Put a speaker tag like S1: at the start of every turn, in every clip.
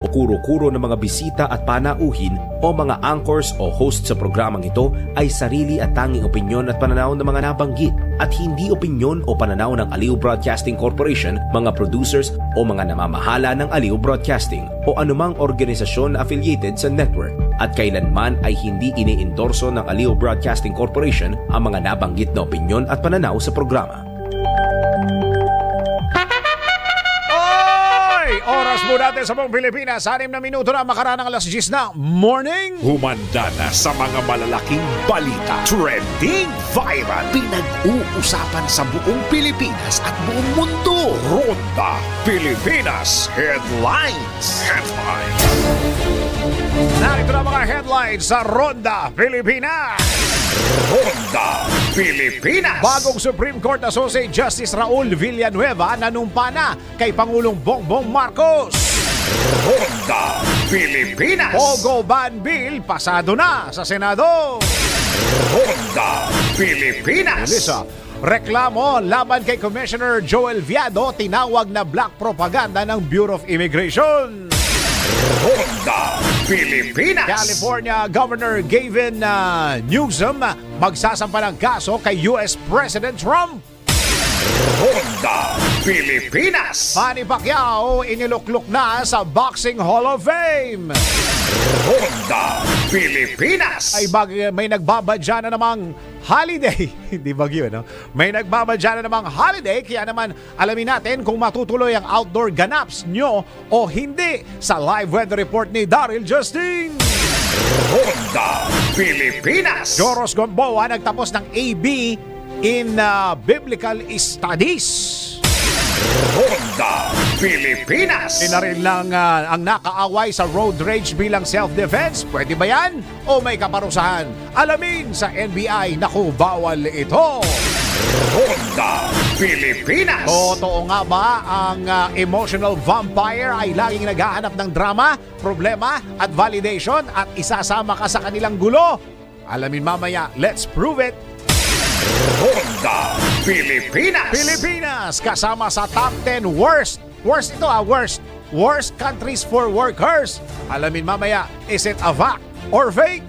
S1: o kuro-kuro ng mga bisita at panauhin o mga anchors o host sa programang ito ay sarili at tanging opinyon at pananaw ng mga nabanggit at hindi opinyon o pananaw ng Aliw Broadcasting Corporation, mga producers o mga namamahala ng Aliw Broadcasting o anumang organisasyon na affiliated sa network at kailanman ay hindi iniendorso ng Aliw Broadcasting Corporation ang mga nabanggit na opinyon at pananaw sa programa.
S2: Oras po natin sa buong Pilipinas, 6 na minuto na makaraan ng alas 10 na morning.
S3: Humanda na sa mga malalaking balita, trending, viral, pinag-uusapan sa buong Pilipinas at buong mundo. Ronda Pilipinas Headlines.
S2: Narito na mga headlines sa Ronda Pilipinas.
S3: Ronda Pilipinas.
S2: Bagong Supreme Court Associate Justice Raul Villanueva nanumpa na kay Pangulong Bongbong Marcos.
S3: Ronda Pilipinas.
S2: Pogo Ban Bill pasado na sa Senado.
S3: Ronda Pilipinas.
S2: Elisa, reklamo laban kay Commissioner Joel Viado, tinawag na black propaganda ng Bureau of Immigration.
S3: Ronda Pilipinas.
S2: California Governor Gavin Newsom magsasampa ng kaso kay US President Trump.
S3: Ronda Pilipinas.
S2: Manny Pacquiao iniluklok na sa Boxing Hall of Fame.
S3: Ronda Pilipinas.
S2: Ay may nagbabadya na namang holiday. Hindi bagyo, no? May nagbabadya na namang holiday, kaya naman alamin natin kung matutuloy ang outdoor ganaps nyo o hindi sa live weather report ni Daryl Justin.
S3: Ronda Pilipinas.
S2: Joros Gamboa nagtapos ng AB in Biblical Studies.
S3: Ronda Pilipinas.
S2: Inaril lang ang nakaaway sa road rage bilang self-defense. Pwede ba yan? O may kaparusahan? Alamin sa NBI. Naku, bawal ito.
S3: Ronda Pilipinas.
S2: Totoo nga ba ang emotional vampire ay laging naghahanap ng drama, problema at validation at isasama ka sa kanilang gulo? Alamin mamaya. Let's prove it.
S3: Ronda Pilipinas.
S2: Pilipinas kasama sa top 10 worst countries for workers. Alamin mamaya, is it a fact or fake?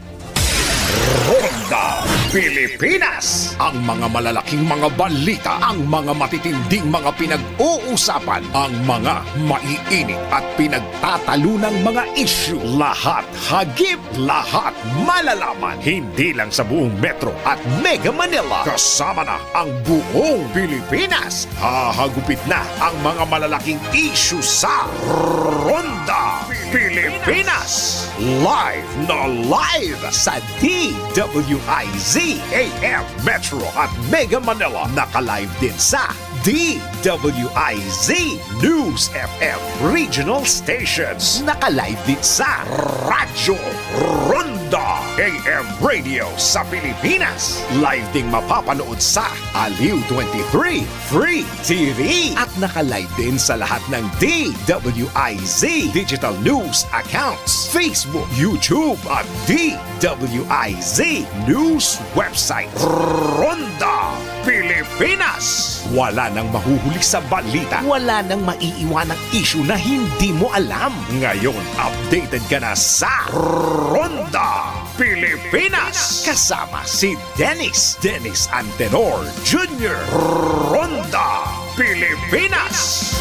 S3: Ronda Pilipinas. Ang mga malalaking mga balita, ang mga matitinding mga pinag-uusapan, ang mga maiinit at pinagtatalunang mga issue. Lahat hagip, lahat malalaman. Hindi lang sa buong Metro at Mega Manila. Kasama na ang buong Pilipinas. Hahagupit na ang mga malalaking issue sa Ronda Pilipinas. Live na live sa DWIZ AM Metro at Mega Manila. Naka-live din sa DWIZ News FM Regional Stations. Naka-live din sa Radyo Ronda AM Radio sa Pilipinas. Live ding mapapanood sa Aliw 23 Free TV. At naka-live din sa lahat ng DWIZ Digital News accounts, Facebook, YouTube at DWIZ News website. Ronda Pilipinas. Wala nang mahuhuli sa balita. Wala nang maiiwanang issue na hindi mo alam. Ngayon, updated ka na sa Ronda Pilipinas. Kasama si Dennis Antenor Jr. Ronda Pilipinas.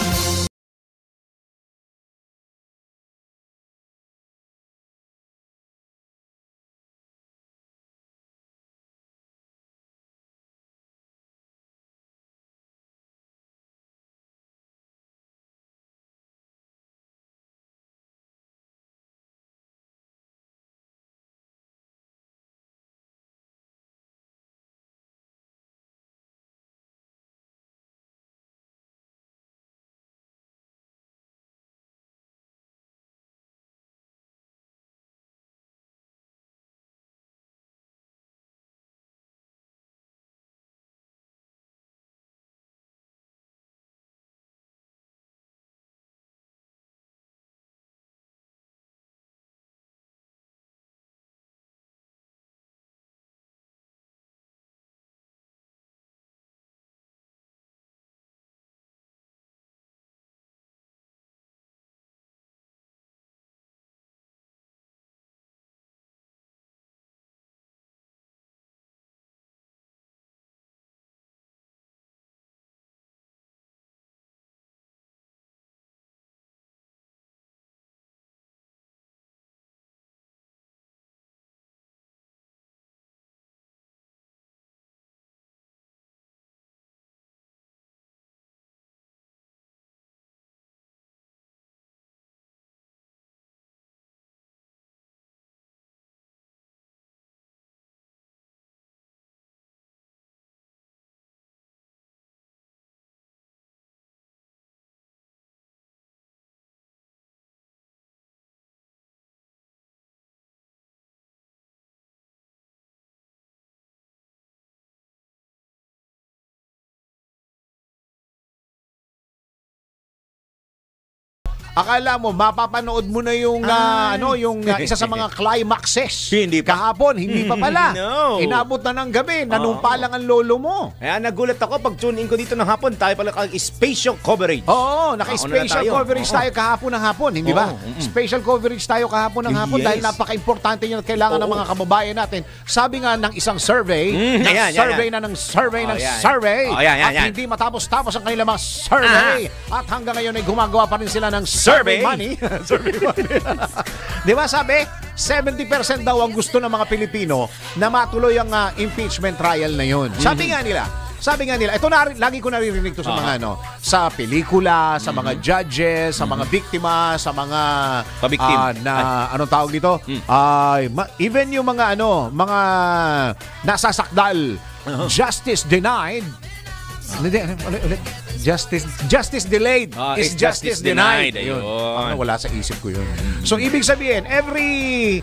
S2: akala mo mapapanood mo na yung isa sa mga climaxes.
S4: Hindi pa.
S2: Kahapon, hindi pa pala.
S4: No.
S2: Inabot na ng gabi, nanumpa lang ang lolo mo.
S4: Kaya nagulat ako pag tune in ko dito ng hapon, tayo pala spatial coverage.
S2: Oo, naka-special coverage tayo kahapon ng hapon, hindi ba? Special coverage tayo kahapon ng hapon dahil napaka-importante yun at kailangan ng mga kababayan natin. Sabi nga ng isang survey, at hindi matapos-tapos ang kanilang mga survey. At hanggang ngayon ay gumagawa pa rin sila ng survey money. Survey money. Di ba sabi? 70% daw ang gusto ng mga Pilipino na matuloy ang impeachment trial na yun. Sabi nga nila, ito lagi ko naririnig to sa mga sa pelikula, sa mga judges, sa mga biktima, sa mga
S4: pabiktim.
S2: Anong tawag dito? Even yung mga mga nasasakdal, justice denied. Ulit. Justice delayed is justice denied.
S4: Ayun.
S2: Wala sa isip ko yun. So, ibig sabihin, every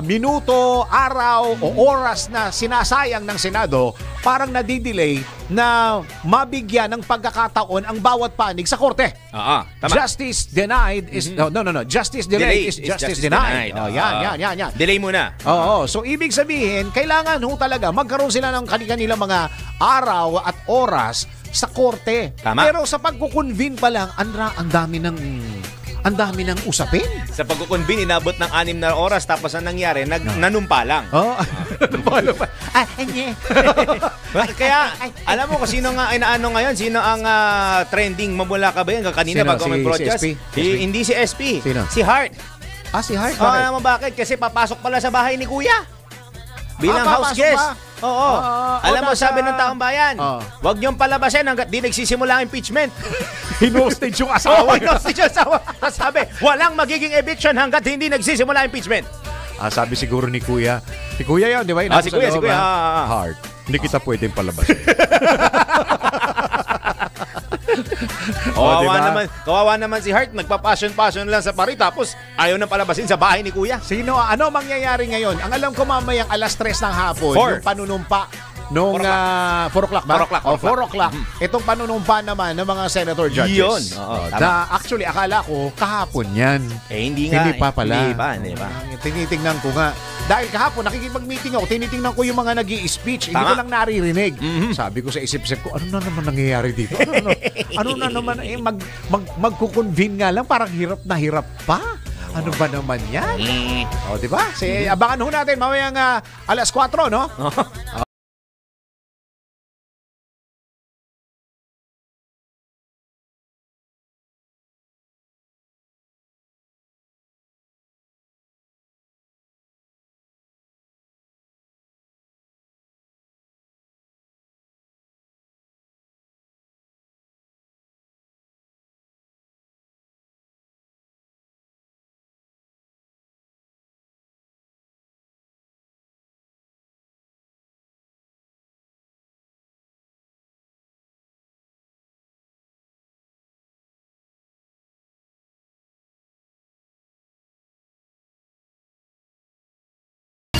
S2: minuto, araw o oras na sinasayang ng Senado, parang nadidelay na mabigyan ng pagkakataon ang bawat panig sa korte.
S4: Tama.
S2: Justice denied is... No. Justice delayed is justice denied. Yan.
S4: Delay muna.
S2: Oo. So, ibig sabihin, kailangan talaga magkaroon sila ng kanilang mga araw at oras sa korte.
S4: Tama.
S2: Pero sa pagkukonvene pa lang, ang dami ng usapin.
S4: Sa pagkukonvene, inabot ng 6 na oras tapos ang nangyari, nanumpa lang. Kaya, alam mo kung sino nga inaano ngayon, sino ang trending mamula ka ba yan? Kanina bago may broadcast.
S2: Si SP?
S4: Hindi si SP.
S2: Sino?
S4: Si Hart.
S2: Si Hart?
S4: Alam mo bakit? Kasi papasok pala sa bahay ni Kuya. Bilang house guest. Oo. Alam mo, sabi ng taong bayan, huwag niyong palabasin hanggat di nagsisimula ang impeachment.
S2: Hinostage yung asawa.
S4: Hinostage yung asawa. Sabi, walang magiging eviction hanggat hindi nagsisimula ang impeachment.
S2: Sabi siguro ni Kuya. Si Kuya yun, di ba?
S4: Si Kuya.
S2: Hard. Hindi kita pwedeng palabasin.
S4: Kawawa naman si Hart, nagpa-passion lang sa pari tapos ayaw nang palabasin sa bahay ni Kuya.
S2: Ano mangyayari ngayon? Ang alam ko mamayang 3:00 ng hapon,
S4: 4.
S2: yung panunumpa nung 4 o'clock ba? 4 o'clock. Itong panunumpa naman ng mga senator judges.
S4: Yun.
S2: Actually, akala ko kahapon yan.
S4: Hindi nga.
S2: Hindi pa pala.
S4: Hindi pa.
S2: Tinitingnan ko nga. Dahil kahapon, nakikipag-meeting ako, tinitingnan ko yung mga nag-i-speech. Hindi ko lang naririnig. Sabi ko sa isip-isip ko, ano na naman nangyayari dito? Ano na naman? Magkukonvene nga lang, parang hirap na hirap pa. Ano ba naman yan? Diba? Abangan ho natin mamayang 4:00, no?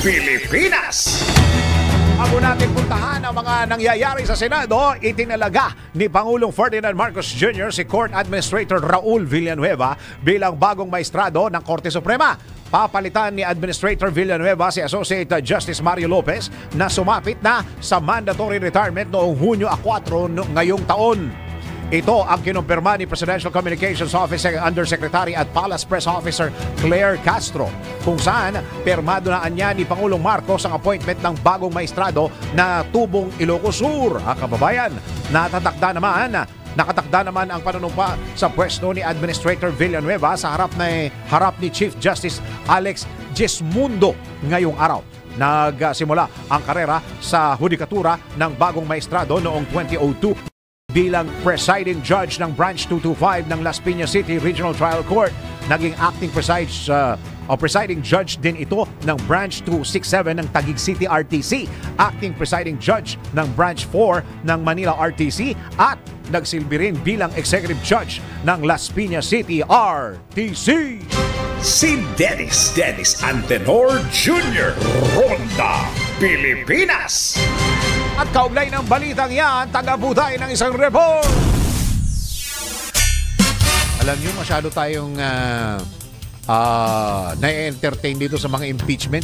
S3: Pilipinas.
S2: Bago natin puntahan ang mga nangyayari sa Senado, itinalaga ni Pangulong Ferdinand Marcos Jr. si Court Administrator Raul Villanueva bilang bagong maestrado ng Korte Suprema. Papalitan ni Administrator Villanueva si Associate Justice Mario Lopez na sumapit na sa mandatory retirement noong Hunyo 4 ngayong taon. Ito ang kinumpirma ni Presidential Communications Office Undersecretary at Palace Press Officer Claire Castro, kung saan permado na anya ni Pangulong Marcos ang appointment ng bagong maestrado na Tubong Ilocos Sur. Kababayan, nakatakda naman ang panunumpa sa pwesto ni Administrator Villanueva sa harap ni Chief Justice Alex Gismundo ngayong araw. Nagsimula ang karera sa hudikatura ng bagong maestrado noong 2002 bilang presiding judge ng Branch 225 ng Las Piñas City Regional Trial Court. Naging acting presiding judge din ito ng Branch 267 ng Taguig City RTC, acting presiding judge ng Branch 4 ng Manila RTC at nagsilbi rin bilang executive judge ng Las Piñas City RTC.
S3: Si Dennis Antenor Jr. Ronda, Pilipinas.
S2: At kaugnay ng balitang yan, taga-butay ng isang report. Alam niyo, masyado tayong na-entertain dito sa mga impeachment.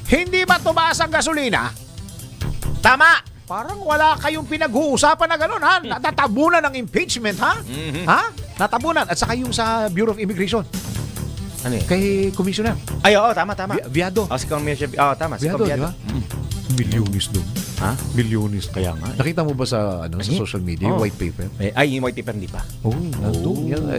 S2: Hindi ba tumaas ang gasolina?
S4: Tama!
S2: Parang wala kayong pinag-uusapan na gano'n, ha? Natatabunan ng impeachment, ha? Ha? Natabunan. At saka yung sa Bureau of Immigration.
S4: Ano yun?
S2: Kay Commissioner.
S4: Ay, oo, tama.
S2: Viado.
S4: Si Commissioner. Oo, tama. Si
S2: Viado, di
S4: Viado.
S2: ba? Milyonis doon.
S4: Ha?
S2: Milyonis.
S4: Kaya nga.
S2: Nakita mo ba sa sa social media, yung white paper?
S4: Ay, yung white paper hindi pa.
S2: Nandun. Yan,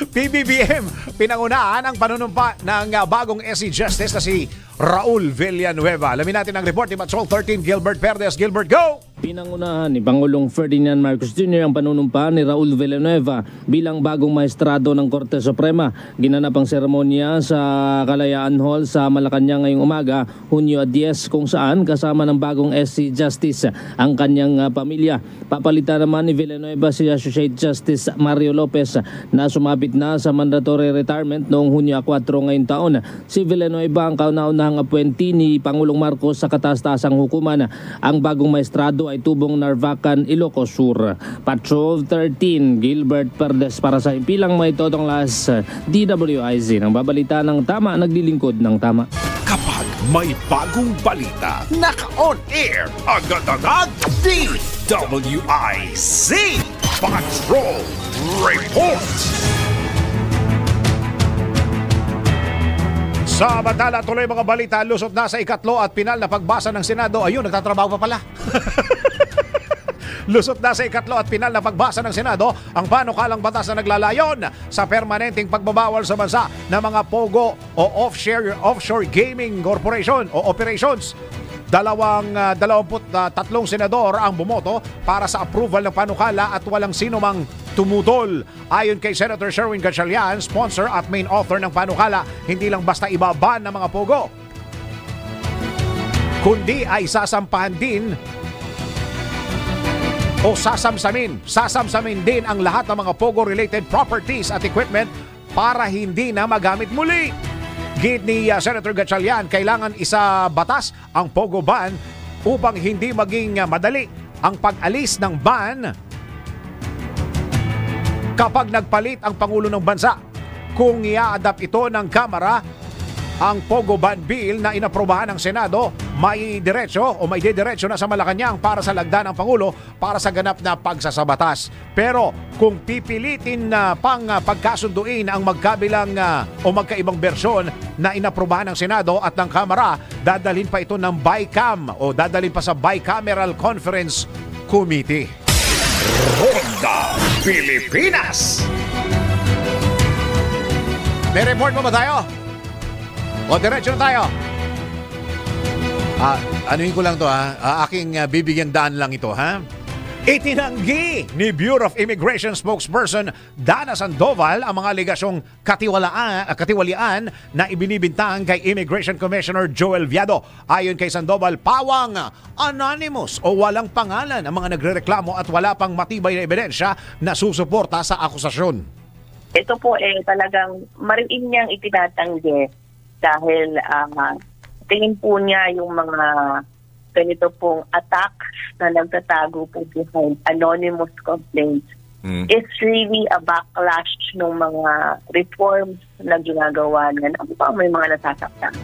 S2: PBBM, pinangunahan ang panunumpa ng bagong SC Justice na si Raul Villanueva. Alamin natin ang report ni Patrol 13, Gilbert Perdes. Gilbert, go!
S5: Pinangunahan ni Pangulong Ferdinand Marcos Jr. ang panunumpa ni Raul Villanueva bilang bagong maestrado ng Korte Suprema. Ginanap ang seremonya sa Kalayaan Hall sa Malacanang ngayong umaga, Hunyo 10, kung saan kasama ng bagong SC Justice ang kanyang pamilya. Papalitan naman ni Villanueva si Associate Justice Mario Lopez na sumabit na sa mandatory retirement noong Hunyo 4 ngayong taon. Si Villanueva ang kauna-unahang appointee ni Pangulong Marcos sa kataas-taasang hukuman. Ang bagong maestrado ay tubong Narvacan, Ilocos Sur. Patrol 13, Gilbert Perdes para sa Impilang May Totong Las, DWIZ. Nang babalita ng tama, naglilingkod ng tama.
S3: Kapag may bagong balita, naka-on air, agad-agad, DWIZ Patrol Report.
S2: Sa Batala, tuloy mga balita, lusot na sa ikatlo at pinal na pagbasa ng Senado. Ayun, nagtatrabaho pa pala. Lusot na sa ikatlo at pinal na pagbasa ng Senado ang panukalang batas na naglalayon sa permanenteng pagbabawal sa bansa ng mga POGO o offshore gaming corporation o operations. 23 senador ang bumoto para sa approval ng panukala at walang sino mang tumutol. Ayon kay Senator Sherwin Gatchalian, sponsor at main author ng panukala, hindi lang basta ibaban ng mga POGO, kundi ay sasampahan din o sasamsamin din ang lahat ng mga POGO-related properties at equipment para hindi na magamit muli. Gid ni Senator Gatchalian, kailangan isa batas ang POGO ban upang hindi maging madali ang pag-alis ng ban kapag nagpalit ang Pangulo ng Bansa. Kung i-adapt ito ng Kamara, ang POGO ban bill na inaprobahan ng Senado, may diretso na sa Malacanang para sa lagda ng Pangulo para sa ganap na pagsasabatas. Pero kung pipilitin na pang pagkasunduin ang magkabilang o magkaibang bersyon na inaprobahan ng Senado at ng Kamara, dadalhin pa ito ng BICAM o dadalhin pa sa Bicameral Conference Committee.
S3: Ronda Pilipinas.
S2: May report mo ba tayo? O diretso na tayo? Anuhin ko lang to, aking bibigyan daan lang ito, ha? Itinanggi ni Bureau of Immigration spokesperson Dana Sandoval ang mga aligasyong katiwalian na ibinibintang kay Immigration Commissioner Joel Viado. Ayon kay Sandoval, pawang anonymous o walang pangalan ang mga nagrereklamo at wala pang matibay na ebidensya na susuporta sa akusasyon.
S6: Ito po talagang mariin niyang itinatanggi dahil tingin po niya yung mga ganito pong attacks na nagtatago po behind anonymous complaints is really a backlash ng mga reforms na ginagawa niya. Ano pa may mga nasasaktan?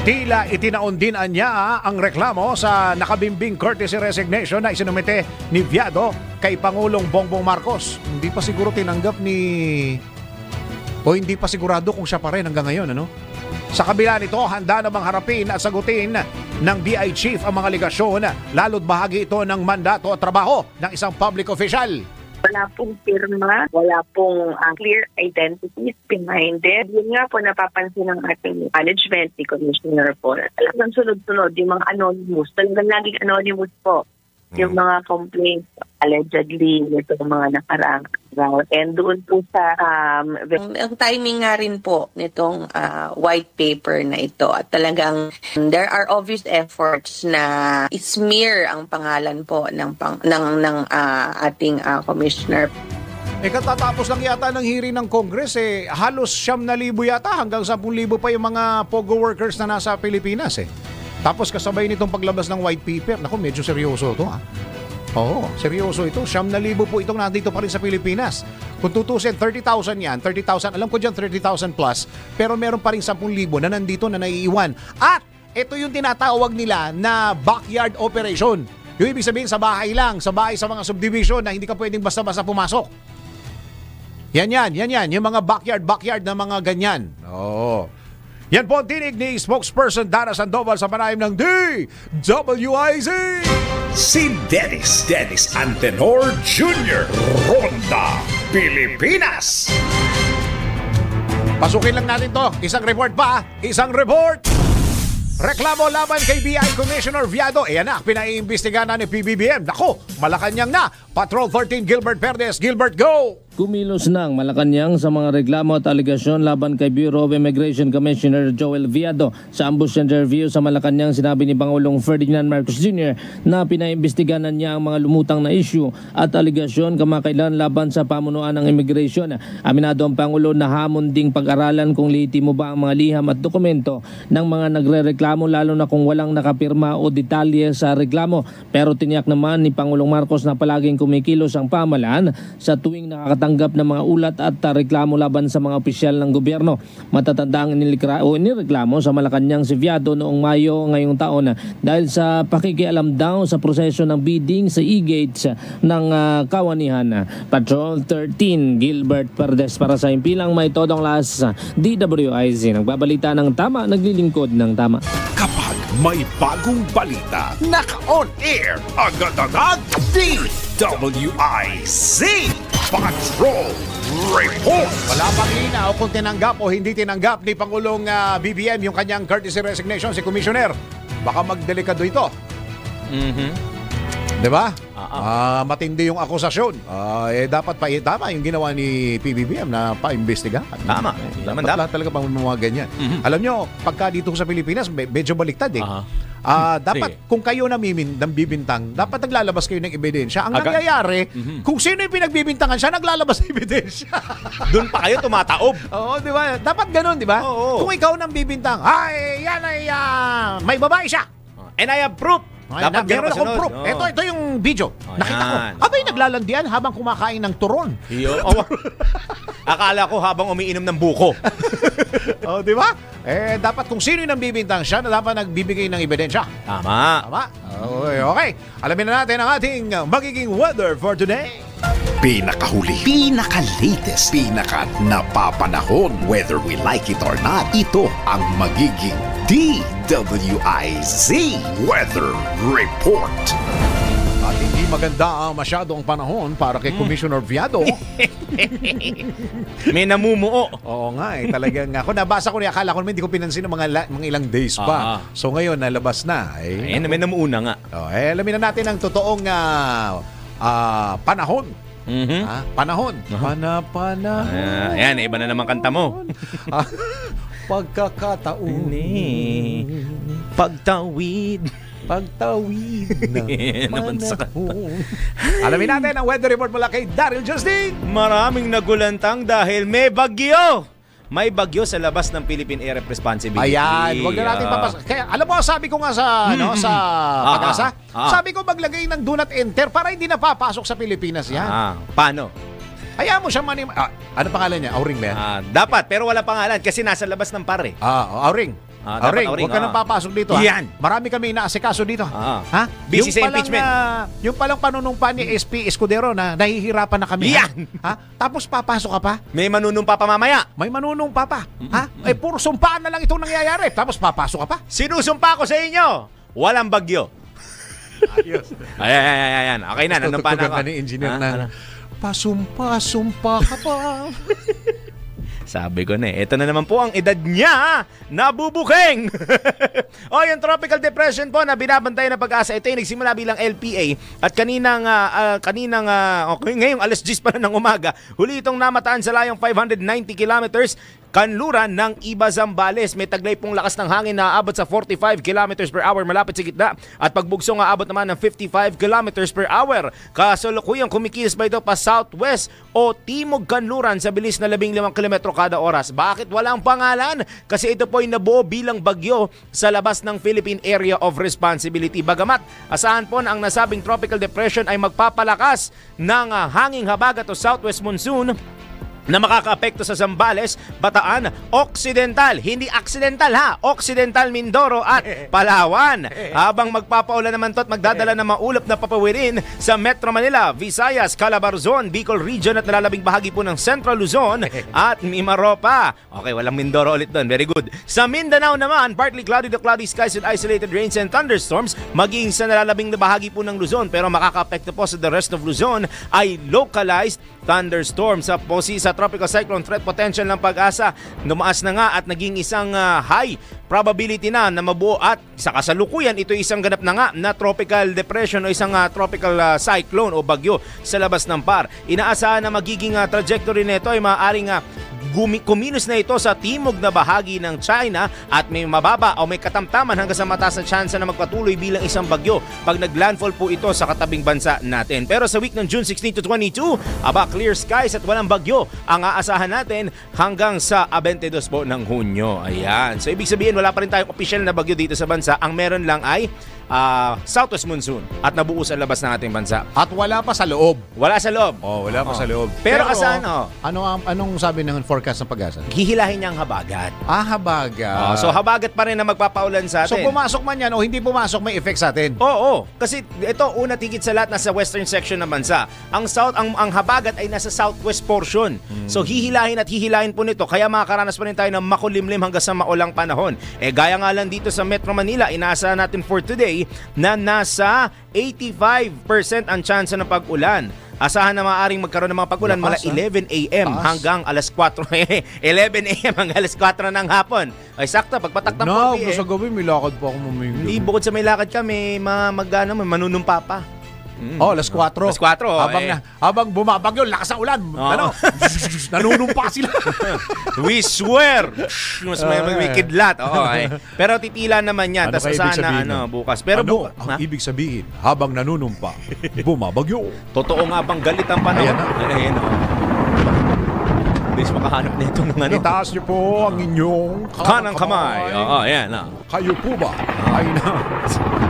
S2: Tila itinaon din niya ang reklamo sa nakabimbing courtesy resignation na isinumite ni Viado kay Pangulong Bongbong Marcos. Hindi pa siguro tinanggap hindi pa sigurado kung siya pa rin hanggang ngayon, ano? Sa kabila nito, handa namang harapin at sagutin ng BI Chief ang mga aligasyon, lalo't bahagi ito ng mandato at trabaho ng isang public official.
S6: Wala pong pirma, wala pong clear identities behind it. Yun nga po napapansin ng ating management, ni Commissioner po. Talagang sunod-sunod, yung mga anonymous, talagang laging anonymous po. Yung mga complaints, allegedly, itong mga nakaraang araw. And doon po sa...
S7: ang timing nga rin po nitong white paper na ito. At talagang there are obvious efforts na ismear ang pangalan po ng ating commissioner.
S2: Katatapos lang yata ng hearing ng Congress, halos 9,000 yata hanggang 10,000 pa yung mga POGO workers na nasa Pilipinas. Tapos kasabay nitong paglabas ng white paper, naku, medyo seryoso to, ha? Oo, seryoso ito. 9,000 po itong nandito pa rin sa Pilipinas. Kung tutusin, 30,000 yan. 30,000, alam ko dyan 30,000 plus. Pero meron pa rin 10,000 na nandito na naiiwan. At ito yung tinatawag nila na backyard operation. Yung ibig sabihin sa bahay lang, sa bahay sa mga subdivision na hindi ka pwedeng basta-basta pumasok. Yan. Yung mga backyard na mga ganyan. Oo. Yan po ang tinig ni spokesperson Dara Sandoval sa panayam ng DWIZ.
S3: Si Dennis Antenor Jr. Ronda, Pilipinas.
S2: Pasukin lang natin to. Isang report pa. Isang report. Reklamo laban kay BI Commissioner Viado. Ayan na, pinaiimbestigahan na ni PBBM. Nako, Malacanang na. Patrol 13 Gilbert Perdes. Gilbert, go!
S5: Kumilos ng Malacanang sa mga reklamo at aligasyon laban kay Bureau of Immigration Commissioner Joel Viado. Sa ambush interview sa Malacanang, sinabi ni Pangulong Ferdinand Marcos Jr. na pinaimbestigahan niya ang mga lumutang na issue at aligasyon kamakailan laban sa pamunuan ng immigration. Aminado ang Pangulo na hamon ding pag-aralan kung lehitimo ba ang mga liham at dokumento ng mga nagre-reklamo lalo na kung walang nakapirma o detalye sa reklamo. Pero tiniyak naman ni Pangulong Marcos na palaging kumikilos ang pamahalaan sa tuwing nakakatanggap ng mga ulat at reklamo laban sa mga opisyal ng gobyerno. Matatanda ang inireklamo sa Malacanang si Viado noong Mayo ngayong taon dahil sa pakikialam daw sa proseso ng bidding sa e-gates ng Kawanihan. Patrol 13 Gilbert Perdes para sa impilang may todong las DWIZ. Nagbabalita ng tama, naglilingkod ng tama.
S3: Kapag may bagong balita, naka-on air, agad-agad, DWIZ Patrol Report.
S2: Wala pang linaw kung tinanggap o hindi tinanggap ni Pangulong BBM yung kanyang courtesy resignation si Commissioner. Baka magdelikado ito. Diba? Matindi yung akusasyon. Dapat pa tama yung ginawa ni PBBM na paimbestigahan.
S4: Tama.
S2: Dapat talaga pang mga ganyan. Alam nyo, pagka dito sa Pilipinas, medyo baliktad eh. Dapat kung kayo bibintang, dapat naglalabas kayo ng ebidensya. Ang nangyayari, kung sino yung pinagbibintangan siya, naglalabas ng ebidensya.
S4: Doon pa kayo tumataob.
S2: Oo, di ba? Dapat ganun, di ba? Kung ikaw nang bibintang, yan ay may babae siya.
S4: And I have proof.
S2: Dapat meron akong proof. Ito yung video. Nakita ko. Abay, naglalandian habang kumakain ng turon.
S4: Akala ko habang umiinom ng buko.
S2: Di ba? Dapat kung sino yung bibintang siya, na dapat nagbibigay ng ebidensya.
S4: Tama.
S2: Okay. Alamin na natin ang ating magiging weather for today.
S3: Pinakahuli, pinaka-latest, pinaka-napapanahon. Whether we like it or not, ito ang magiging DWIZ Weather Report.
S2: At hindi maganda masyado ang panahon para kay Commissioner Viado.
S4: May namumuo.
S2: Oo nga talagang ako nabasa ko niya, akala ko naman hindi ko pinansin ng mga ilang days pa. So ngayon nalabas na.
S4: May namuuna nga.
S2: Alamin na natin ang totoong panahon. Panahon.
S4: Ayan, iba na naman kanta mo.
S2: Pagkakataon.
S4: Pagtawid
S2: na panahon. Alamin natin ang weather report mula kay Daryl Justin.
S4: Maraming nagulantang dahil may bagyo. May bagyo sa labas ng Philippine Area Responsibility.
S2: Ayan, wag na natin papasok. Kaya alam mo, sabi ko nga sa sa Pag-asa, sabi ko maglagay ng do not enter para hindi na papasok sa Pilipinas yan.
S4: Paano?
S2: Hayaan mo siya ano pangalan niya? Auring ba yan?
S4: Dapat, pero wala pangalan kasi nasa labas ng pare.
S2: Auring. Auring, huwag ka nang papasok dito.
S4: Yan.
S2: Marami kami inaasikaso dito.
S4: Busy sa impeachment.
S2: Yung palang panunumpa ni SP Escudero na nahihirapan na kami.
S4: Yan.
S2: Tapos papasok ka pa?
S4: May manunumpa pa mamaya.
S2: May manunumpa pa. Puro sumpaan na lang itong nangyayari. Tapos papasok ka pa?
S4: Sinusumpa ko sa inyo. Walang bagyo.
S2: Ayos.
S4: Ayan. Okay na, nanumpa na ako.
S2: Ni engineer na pasumpa ka pa.
S4: Sabi ko na ito na naman po ang edad niya, nabubuking. Yung tropical depression po na binabantay na Pag-asa, ito ay nagsimula bilang LPA at ngayong alas 10 pa na ng umaga, huli itong namataan sa layong 590 kilometers kanluran ng Iba, Zambales. May taglay pong lakas ng hangin na aabot sa 45 km per hour malapit sa gitna at pagbugsong aabot naman ng 55 km per hour. Kasalukuyang kumikilos ba ito pa southwest o timog kanluran sa bilis na 15 km kada oras. Bakit walang pangalan? Kasi ito po ay nabuo bilang bagyo sa labas ng Philippine Area of Responsibility. Bagamat asahan po na ang nasabing tropical depression ay magpapalakas ng hanging habagat o southwest monsoon na makakaapekto sa Zambales, Bataan, Occidental, hindi accidental ha, Occidental, Mindoro at Palawan. Habang magpapaulan naman to at magdadala ng maulap na papawirin sa Metro Manila, Visayas, Calabarzon, Bicol Region at nalalabing bahagi po ng Central Luzon at Mimaropa. Okay, walang Mindoro ulit doon. Very good. Sa Mindanao naman, partly cloudy to cloudy skies with isolated rains and thunderstorms, maging sa nalalabing na bahagi po ng Luzon, pero makakaapekto po sa the rest of Luzon ay localized thunderstorms. Sa tropical cyclone threat potential ng Pag-asa, numaas na nga at naging isang high probability na mabuo at sa kasalukuyan ito isang ganap na nga na tropical depression o isang tropical cyclone o bagyo sa labas ng PAR. Inaasahan na magiging trajectory nito ay maaaring kumilos na ito sa timog na bahagi ng China at may mababa o may katamtaman hanggang sa mataas na tsansa na magpatuloy bilang isang bagyo pag naglandfall po ito sa katabing bansa natin. Pero sa week ng June 16 to 22, clear skies at walang bagyo ang aasahan natin hanggang sa 22 po ng Hunyo. Ayan. So ibig sabihin wala pa rin tayong official na bagyo dito sa bansa. Ang meron lang ay southwest monsoon at nabuo sa labas ng ating bansa.
S2: At wala pa sa loob.
S4: Wala sa loob.
S2: Wala pa sa loob.
S4: Pero asahan,
S2: anong sabi ng forecast ng Pag-asa?
S4: Hihilahin niya ang habagat.
S2: Habagat.
S4: So habagat pa rin na magpapaulan sa
S2: So
S4: atin.
S2: pumasok man yan o hindi pumasok, may effect sa atin.
S4: Oo. Kasi ito, una tigit sa lahat, nasa western section ng bansa. Ang habagat ay nasa southwest portion. So hihilahin at hihilahin po nito. Kaya makakaranas pa rin tayo ng makulimlim hanggang sa maulang panahon. Gaya nga lang dito sa Metro Manila, inaasahan natin for today na nasa 85% ang tsansa ng pag-ulan. Asahan na maaaring magkaroon ng mga pag-ulan mula 11 a.m. hanggang alas 4. 11 a.m. hanggang alas 4 ng hapon. Ay sakto, pagpatak ng 4 p.m.
S2: Sa gabi may lakad pa ako mamingin.
S4: Hindi, bukod sa may lakad ka, may manunumpa pa.
S2: Alas 4.
S4: Alas 4.
S2: Habang bumabagyo, lakas ang ulan. Nanunumpa sila.
S4: We swear. Mas may kidlat. Pero titila naman yan. Tapos sana bukas. Pero
S2: ang ibig sabihin, habang nanunumpa, bumabagyo.
S4: Totoo nga bang galit ang panahon? Ayan. Bilis makahanap nito ng
S2: Itaas niyo po ang inyong
S4: kanang kamay. Ayan.
S2: Kayo po ba ay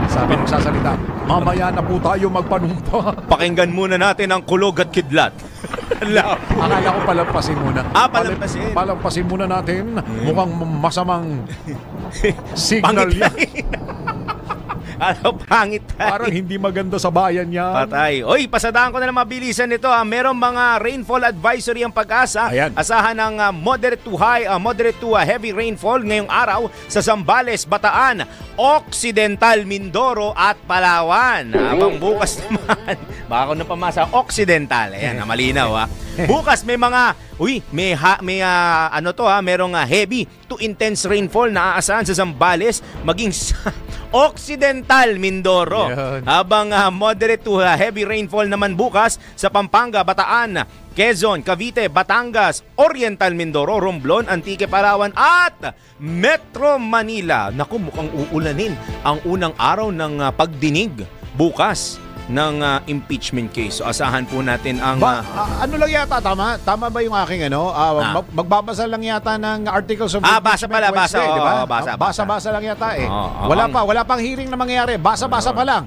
S2: sabi ng sasalita, mamaya na po tayo magpanumpa.
S4: Pakinggan muna natin ang kulog at kidlat.
S2: Akala ko palampasin muna.
S4: Palampasin.
S2: Palampasin muna natin. Mukhang masamang signal yan.
S4: Pangit tayo.
S2: Parang hindi maganda sa bayan yan.
S4: Patay. Oy, pasadaan ko na lang mabilisan nito. Merong mga rainfall advisory ang Pag-asa.
S2: Ayan.
S4: Asahan ng moderate to heavy rainfall ngayong araw sa Zambales, Bataan, Occidental, Mindoro at Palawan. Habang bukas naman, baka ko na pamasa, Occidental. Ayan, malinaw Bukas may mga merong heavy to intense rainfall na aasahan sa Zambales maging sa Occidental, Mindoro.
S2: Yan.
S4: Habang moderate to heavy rainfall naman bukas sa Pampanga, Bataan, Quezon, Cavite, Batangas, Oriental Mindoro, Romblon, Antique, Palawan at Metro Manila. Naku, mukhang uulanin ang unang araw ng pagdinig bukas ng impeachment case. So asahan po natin ang
S2: ano lang yata, tama? Tama ba yung aking magbabasa lang yata ng articles of
S4: basa pala, basa.
S2: Diba?
S4: Basa
S2: lang yata wala pang hearing na mangyayari. Basa pa lang.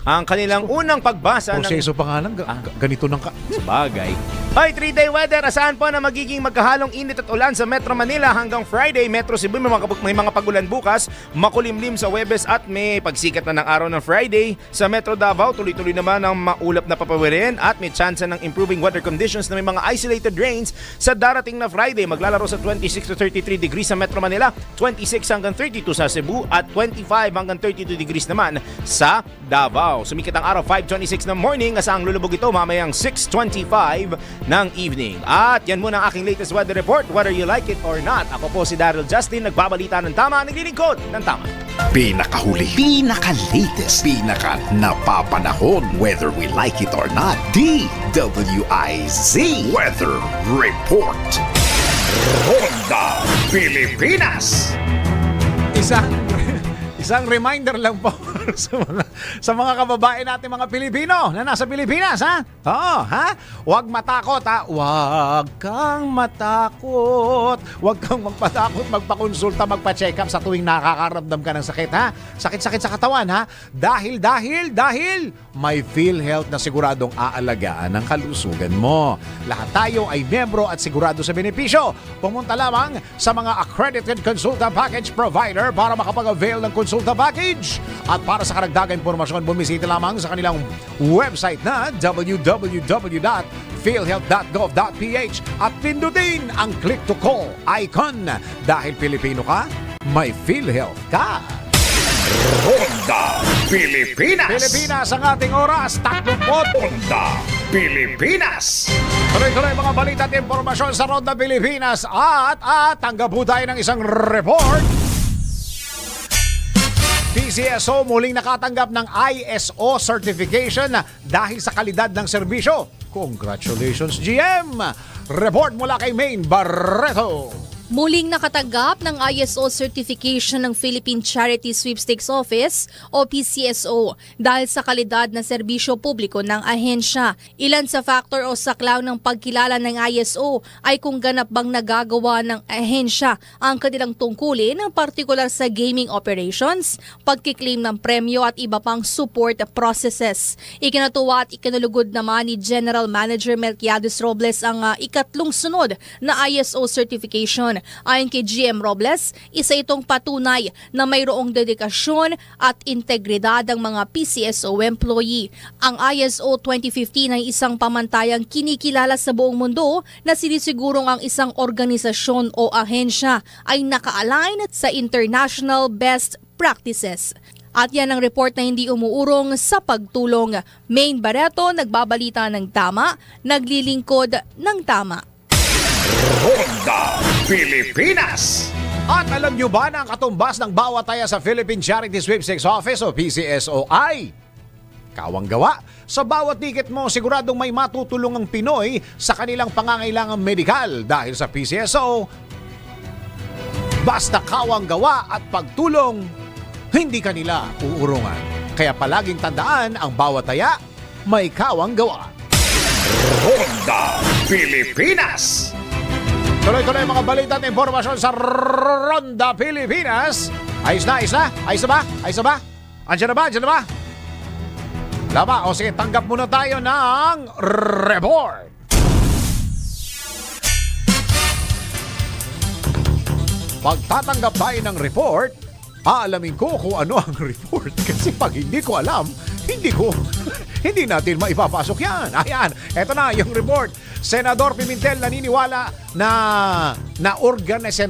S4: Ang kanilang unang pagbasa
S2: proseso pa nga lang, ganito ng
S4: sabagay. Hoy, 3-day weather. Asahan po na magiging magkahalong init at ulan sa Metro Manila hanggang Friday. Metro Cebu may mga pagulan bukas. Makulimlim sa Huwebes at may pagsikat na ng araw ng Friday. Sa Metro Davao, tuloy-tuloy naman ang maulap na papawirin at may tsansa ng improving weather conditions na may mga isolated rains sa darating na Friday. Maglalaro sa 26 to 33 degrees sa Metro Manila, 26 hanggang 32 sa Cebu at 25 hanggang 32 degrees naman sa Davao. Sumikat ang araw 5:26 ng morning. Asang lulubog ito mamayang 6:25 ng evening. At yan muna ang aking latest weather report, whether you like it or not. Ako po si Daryl Justin, nagbabalita ng tama, naglilingkod ng tama.
S3: Pinakahuli, pinaka-latest, pinaka-napapanahon, whether we like it or not. DWIZ Weather Report. Ronda Pilipinas.
S2: Isang reminder lang po sa mga kababae natin mga Pilipino na nasa Pilipinas, ha? Oo, ha? Huwag matakot, ha? Huwag kang matakot. Huwag kang magpakonsulta, magpa-check up sa tuwing nakakaramdam ka ng sakit, ha? Sakit-sakit sa katawan, ha? Dahil may PhilHealth na siguradong aalagaan ang kalusugan mo. Lahat tayo ay membro at sigurado sa benepisyo. Pumunta lamang sa mga accredited consulta package provider para makapag-avail ng consulta package. At para sa karagdagang impormasyon, bumisita lamang sa kanilang website na www.philhealth.gov.ph at pindutin ang click to call icon. Dahil Pilipino ka, may PhilHealth ka.
S3: Ronda Pilipinas.
S2: Pilipinas ang ating oras, 30.
S3: Ronda Pilipinas.
S2: Tuloy-tuloy mga balita at impormasyon sa Ronda Pilipinas at tanggap po tayo ng isang report. PCSO muling nakatanggap ng ISO certification dahil sa kalidad ng serbisyo. Congratulations, GM! Report mula kay Maine Barreto.
S8: Muling nakatanggap ng ISO certification ng Philippine Charity Sweepstakes Office o PCSO dahil sa kalidad na serbisyo publiko ng ahensya. Ilan sa factor o saklaw ng pagkilala ng ISO ay kung ganap bang nagagawa ng ahensya ang kanilang tungkulin, partikular sa gaming operations, pagkiklaim ng premyo at iba pang support processes. Ikinatuwa at ikinalugod naman ni General Manager Melquiades Robles ang ikatlong sunod na ISO certification. Ayon kay GM Robles, isa itong patunay na mayroong dedikasyon at integridad ang mga PCSO employee. Ang ISO 2015 ay isang pamantayang kinikilala sa buong mundo na sinisigurong ang isang organisasyon o ahensya ay naka-align sa international best practices. At yan ang report na hindi umuurong sa pagtulong. Maine Barreto, nagbabalita ng tama, naglilingkod ng tama.
S3: Ronda Pilipinas.
S2: At alam nyo ba na ang katumbas ng bawat taya sa Philippine Charity Sweepstakes Office o PCSO ay kawang gawa? Sa bawat ticket mo, siguradong may matutulong ang Pinoy sa kanilang pangangailangang medikal dahil sa PCSO. Basta kawang gawa at pagtulong, hindi kanila uurungan. Kaya palaging tandaan, ang bawat taya may kawang gawa.
S3: Ronda Pilipinas.
S2: Tuloy-tuloy mga balita at impormasyon sa Ronda Pilipinas. Ayos na? Andiyan na ba? Wala ba? O sige, tanggap muna tayo ng report. Pagtatanggap tayo ng report, aalamin ko kung ano ang report. Kasi pag hindi ko alam, hindi natin maipapasok yan. Ayan, eto na yung report. Senador Pimentel naniniwala na organisa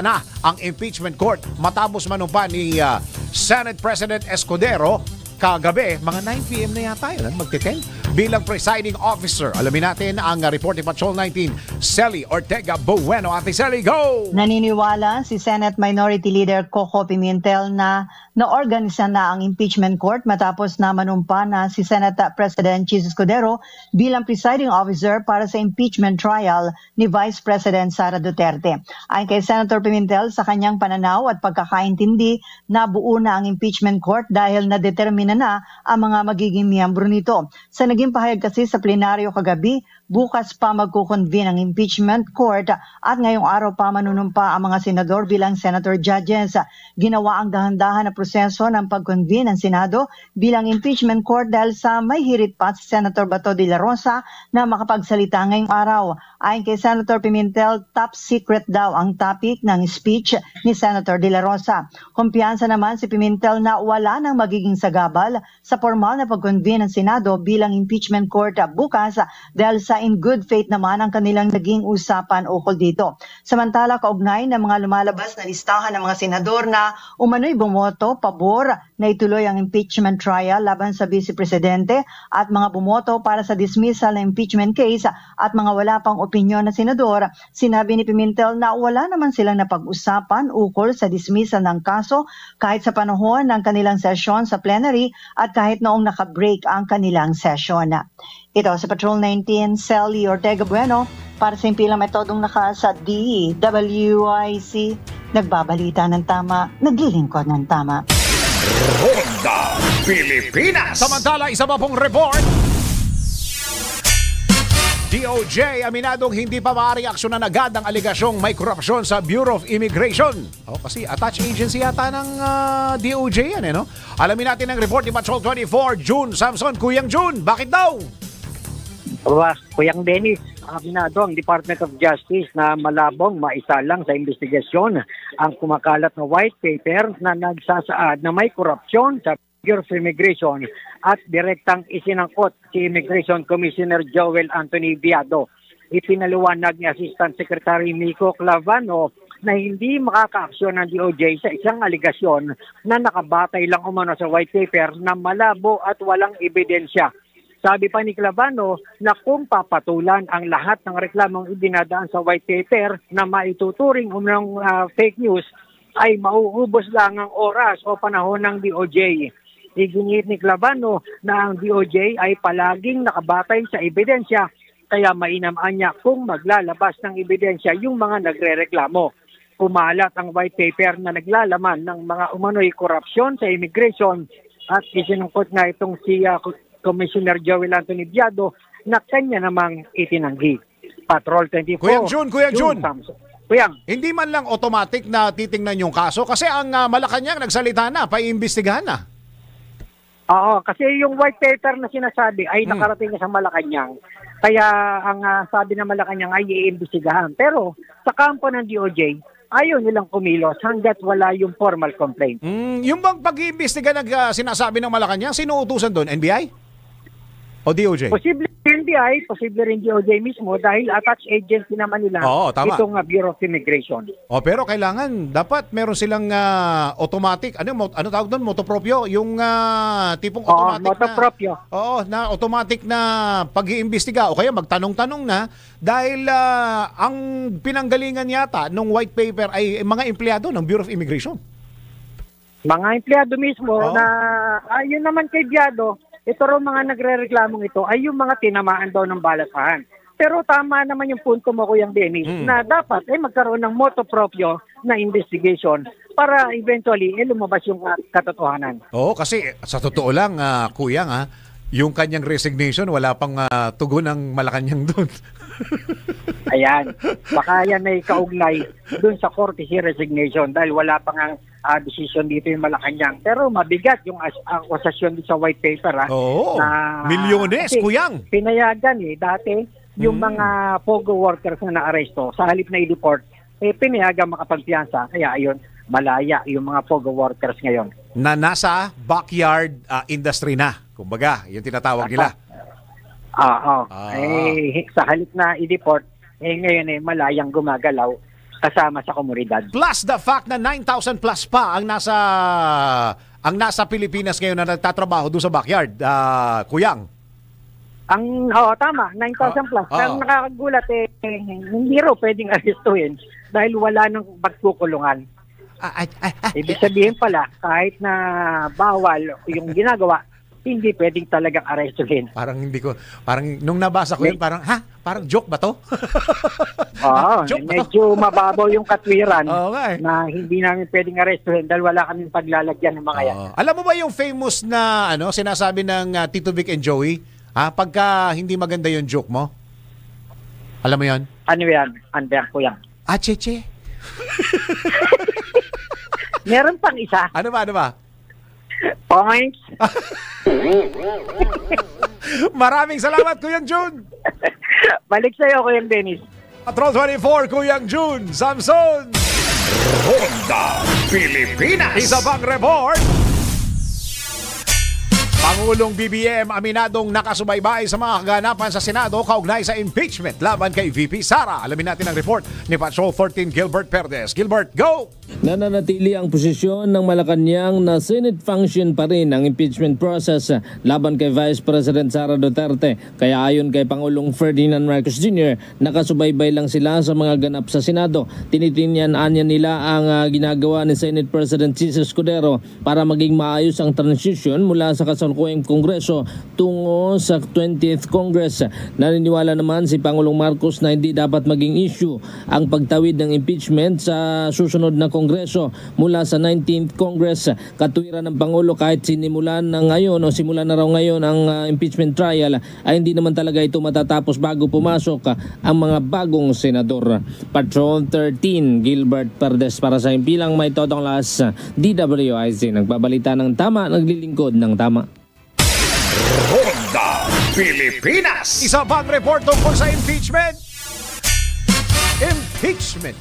S2: na ang impeachment court matapos manumpa ni Senate President Escudero kagabi, mga 9 p.m. na yata yun, magte-10 bilang presiding officer. Alamin natin ang report ni Patrol 19, Selly Ortega Bueno. Ate Selly, go!
S9: Naniniwala si Senate Minority Leader Coco Pimentel na naorganisa na ang impeachment court matapos na manumpa na si Senate President Jesus Escudero bilang presiding officer para sa impeachment trial ni Vice President Sara Duterte. Ayon kay Senator Pimentel, sa kanyang pananaw at pagkakaintindi, nabuo na ang impeachment court dahil nadetermina na ang mga magiging miyembro nito. Sa naging pahayag kasi sa plenaryo kagabi, bukas pa magkukonvene ang impeachment court at ngayong araw pa manunumpa ang mga senador bilang senator judges. Ginawa ang dahan-dahan na proseso ng pag-convene ng Senado bilang impeachment court dahil sa may hirit pa si Senator Bato de la Rosa na makapagsalita ngayong araw. Ayon kay Senator Pimentel, top secret daw ang topic ng speech ni Senator de la Rosa. Kumpiyansa naman si Pimentel na wala nang magiging sagabal sa formal na pag-convene ng Senado bilang impeachment court bukas dahil sa in good faith naman ang kanilang naging usapan ukol dito. Samantala, kaugnay ng mga lumalabas na listahan ng mga senador na umano'y bumoto pabor na ituloy ang impeachment trial laban sa Vice Presidente at mga bumoto para sa dismissal ng impeachment case at mga wala pang opinyon na senador, sinabi ni Pimentel na wala naman silang napag-usapan ukol sa dismissal ng kaso kahit sa panahon ng kanilang session sa plenary at kahit noong nakabreak ang kanilang session. Ito sa Patrol 19, Sally Ortega Bueno, para sa impilang metodong naka sa DWIC, nagbabalita ng tama, naglilingkod ng tama.
S3: Ronda Pilipinas.
S2: Samantala, isa pa pong report. DOJ aminadong hindi pa maaaring aksyonan agad ang aligasyong may korupsyon sa Bureau of Immigration. Kasi attached agency yata ng DOJ yan no? Alamin natin ang report ni Patrol 24, June Samson. Kuyang June, bakit daw?
S10: Kuyang Dennis, aminado ang Department of Justice na malabong maisalang sa investigasyon ang kumakalat na white paper na nagsasaad na may korupsyon sa Bureau of Immigration at direktang isinangkot si Immigration Commissioner Joel Anthony Viado. Ipinaliwanag ni Assistant Secretary Nico Clavano na hindi makakaaksyon ng DOJ sa isang aligasyon na nakabatay lang umano sa white paper na malabo at walang ebidensya. Sabi pa ni Clavano na kung papatulan ang lahat ng reklamong idinadaan sa white paper na maituturing umanong fake news, ay mauubos lang ang oras o panahon ng DOJ. Iginiit ni Clavano na ang DOJ ay palaging nakabatay sa ebidensya, kaya mainamaan niya kung maglalabas ng ebidensya yung mga nagrereklamo. Kumalat ang white paper na naglalaman ng mga umano'y korupsyon sa immigration at isinungkot nga itong si Commissioner Joel Anthony Viado na kanya namang itinanggi. Patrol 24.
S2: Kuyang June.
S10: Kuyang.
S2: Hindi man lang automatic na titingnan yung kaso kasi ang Malacanang nagsalita na, paiimbestigahan na.
S10: Oo, kasi yung white paper na sinasabi ay nakarating na sa Malacanang. Kaya ang sabi ng Malacanang ay iimbestigahan. Pero sa kampo ng DOJ, ayaw nilang kumilos hanggat wala yung formal complaint.
S2: Yung bang pag-iimbestiga sinasabi ng Malacanang, sino utusan doon? NBI? O DOJ?
S10: Posible NBI, posible rin DOJ mismo dahil attached agency naman nila itong Bureau of Immigration.
S2: Pero kailangan, dapat meron silang automatic, ano tawag doon? Motopropyo? Yung tipong automatic
S10: motopropyo.
S2: Na automatic na pag-iimbestiga o kaya magtanong-tanong na dahil ang pinanggalingan yata ng white paper ay mga empleyado ng Bureau of Immigration.
S10: Mga empleyado mismo na ayun naman kay Viado, ito rin mga nagre-reklamong ito ay yung mga tinamaan daw ng balasahan. Pero tama naman yung punto mo, Kuyang Dennis, na dapat magkaroon ng motopropyo na investigation para eventually lumabas yung katotohanan.
S2: Kasi sa totoo lang, Kuyang, yung kanyang resignation, wala pang tugon ng Malacanang doon.
S10: Ayan. Baka yan ay kaugnay doon sa courtesy resignation dahil wala pang decision dito yung Malacanang. Pero mabigat yung akusasyon sa white paper.
S2: Milyones, Kuyang.
S10: Pinayagan dati yung mga POGO workers na naaresto sa halip na i-deport, pinayagan makapagpiyansa. Kaya ayun, malaya yung mga POGO workers ngayon.
S2: Na nasa backyard industry na. Kumbaga, yung tinatawag nila.
S10: Sa halip na i-deport, ngayon malayang gumagalaw kasama sa komunidad.
S2: Plus the fact na 9,000 plus pa ang nasa Pilipinas ngayon na nagtatrabaho doon sa backyard, Kuyang.
S10: Tama, 9,000 plus. Ang nakakagulat hindi raw pwedeng arestuhin dahil wala nang pagkukulungan. Ibig sabihin pala, kahit na bawal yung ginagawa, hindi pwedeng talagang arestuhin.
S2: Parang nung nabasa ko yun, parang joke ba to?
S10: Medyo mababaw yung katwiran na hindi namin pwedeng arestuhin dahil wala kaming paglalagyan ng mga yan.
S2: Alam mo ba yung famous na sinasabi ng Tito Vic and Joey? Pagka hindi maganda yung joke mo? Alam mo yan?
S10: Ano yan? Andyan ko yan.
S2: Cheche.
S10: Meron pang isa.
S2: Ano ba?
S10: Points.
S2: Maraming salamat, Kuyang June.
S10: Balik sa'yo, Kuyang Dennis.
S2: Patrol 24, Kuyang June, Samson.
S3: Ronda Pilipinas.
S2: Isa pang report. Pangulong BBM aminadong nakasubaybay sa mga kaganapan sa Senado kaugnay sa impeachment laban kay VP Sara. Alamin natin ang report ni Patrol 14 Gilbert Perdes. Gilbert, go!
S5: Nananatili ang posisyon ng Malacanang na Senate function pa rin ang impeachment process laban kay Vice President Sara Duterte. Kaya ayon kay Pangulong Ferdinand Marcos Jr., nakasubaybay lang sila sa mga ganap sa Senado. Tinitingnan-anya nila ang ginagawa ni Senate President Jesus Escudero para maging maayos ang transition mula sa kasalukuyan kasalukuyang Kongreso tungo sa 20th Congress. Naniniwala naman si Pangulong Marcos na hindi dapat maging issue ang pagtawid ng impeachment sa susunod na Kongreso mula sa 19th Congress. Katuwiran ng Pangulo, kahit sinimulan na ngayon o simulan na raw ngayon ang impeachment trial, ay hindi naman talaga ito matatapos bago pumasok ang mga bagong senador. Patrol 13, Gilbert Perdes para sa Himpilang May Todong Las, DWIC. Nagbabalita ng tama, naglilingkod ng tama.
S3: Ronda Pilipinas.
S2: Isa pang report tungkol sa impeachment. Impeachment.